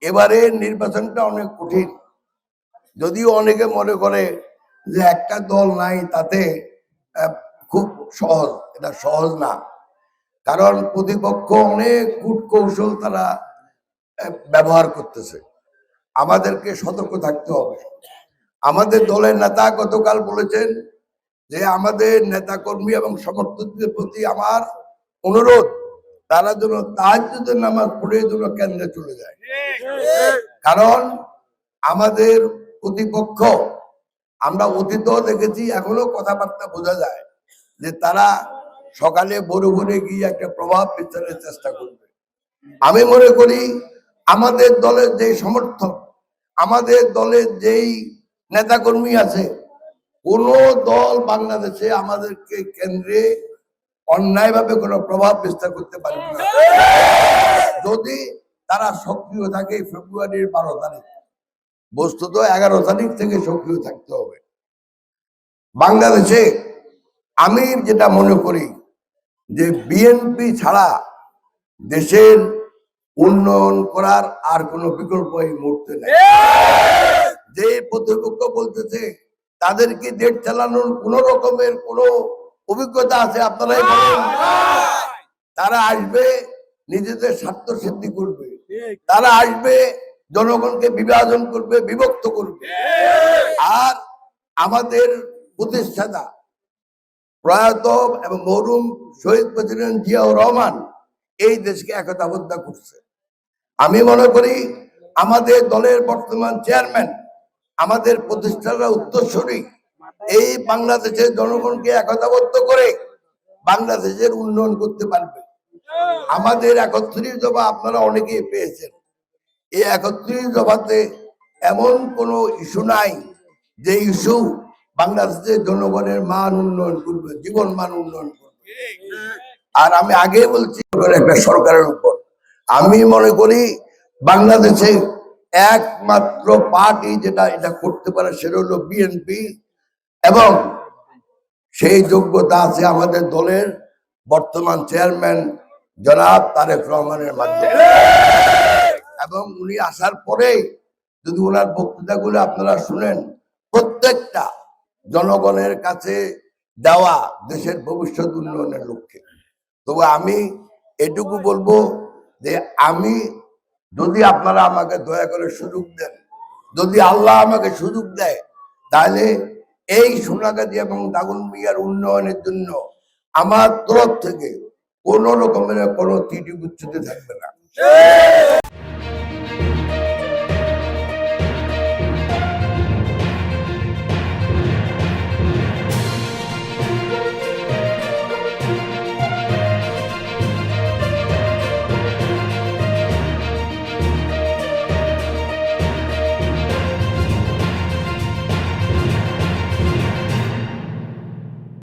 এবারে নির্বাচনটা অনেক কঠিন, যদিও অনেকে মনে করে যে একটা দল নাই তাতে খুব সহজ। এটা সহজ না, কারণ প্রতিপক্ষ অনেক কূটকৌশল তারা ব্যবহার করতেছে। আমাদেরকে সতর্ক থাকতে হবে। আমাদের দলের নেতা গতকাল বলেছেন যে আমাদের নেতাকর্মী এবং সমর্থকদের প্রতি আমার অনুরোধ, তারা যেন তাহাজ্জুদের নামাজ পড়ে যেন কেন্দ্রে চলে যায়। কারণ আমাদের প্রতিপক্ষ, আমরা অতীতেও দেখেছি, এখনো কথাবার্তা বোঝা যায় যে তারা সকালে ভোরে ভোরে গিয়ে একটা প্রভাব বিস্তারের চেষ্টা করবে। আমি মনে করি আমাদের দলের যে সমর্থক, আমাদের দলের যেই নেতাকর্মী আছে, কোন দল বাংলাদেশে আমাদেরকে কেন্দ্রে অন্যায়ভাবে কোনো প্রভাব বিস্তার করতে পারবে না, যদি তারা সক্রিয় থাকে। ফেব্রুয়ারির 12 তারিখ, বস্তুত 11 তারিখ থেকে সক্রিয় থাকতে হবে বাংলাদেশে। আমি যেটা মনে করি যে বিএনপি ছাড়া দেশের উন্নয়ন করার আর কোনো বিকল্প এই মুহূর্তে নেই। যে প্রতিপক্ষ বলতেছে তাদেরকে দেশ চালানোর কোন রকমের কোন অভিজ্ঞতা আছে, আপনারাই বলেন। তারা আসবে নিজেদের স্বার্থ সিদ্ধি করবে, তারা আসবে জনগণকে বিভাজন করবে, বিভক্ত করবে। আর আমাদের প্রতিষ্ঠাতা প্রয়াত এবং মরহুম শহীদ প্রেসিডেন্ট জিয়াউর রহমান এই দেশকে একতাবদ্ধ করছে। আমি মনে করি আমাদের দলের বর্তমান চেয়ারম্যান, আমাদের প্রতিষ্ঠাতা উত্তরসূরি এই বাংলাদেশের জনগণকে একতাবদ্ধ করে বাংলাদেশের উন্নয়ন করতে পারবে। আমাদের 31 দফা আপনারা অনেকেই পেয়েছেন। এই 31 দফাতে এমন কোনো ইস্যু নাই যে ইস্যু বাংলাদেশের জনগণের মান উন্নয়ন করবে, জীবন মান উন্নয়ন করবে। আর আমি আগে বলছি একটা সরকারের উপর, আমি মনে করি বাংলাদেশে একমাত্র পার্টি যেটা এটা করতে পারে সেটা হলো বিএনপি, এবং সেই যোগ্যতা আছে আমাদের দলের বর্তমান চেয়ারম্যান জনাব তারেক রহমানের মাধ্যমে। এবং উনি আসার পরে যদি ওনার বক্তৃতাগুলো আপনারা শুনেন, প্রত্যেকটা জনগণের কাছে দেওয়া দেশের ভবিষ্যৎ উন্নয়নের লক্ষ্যে। তবে আমি এটুকু বলবো যে আমি, যদি আপনারা আমাকে দয়া করে সুযোগ দেন, যদি আল্লাহ আমাকে সুযোগ দেয়, তাহলে এই সোনাগাজী এবং দাগনভূঞার উন্নয়নের জন্য আমার তরফ থেকে কোন রকমের কোনো ত্রুটি বিচ্যুতি থাকবে না।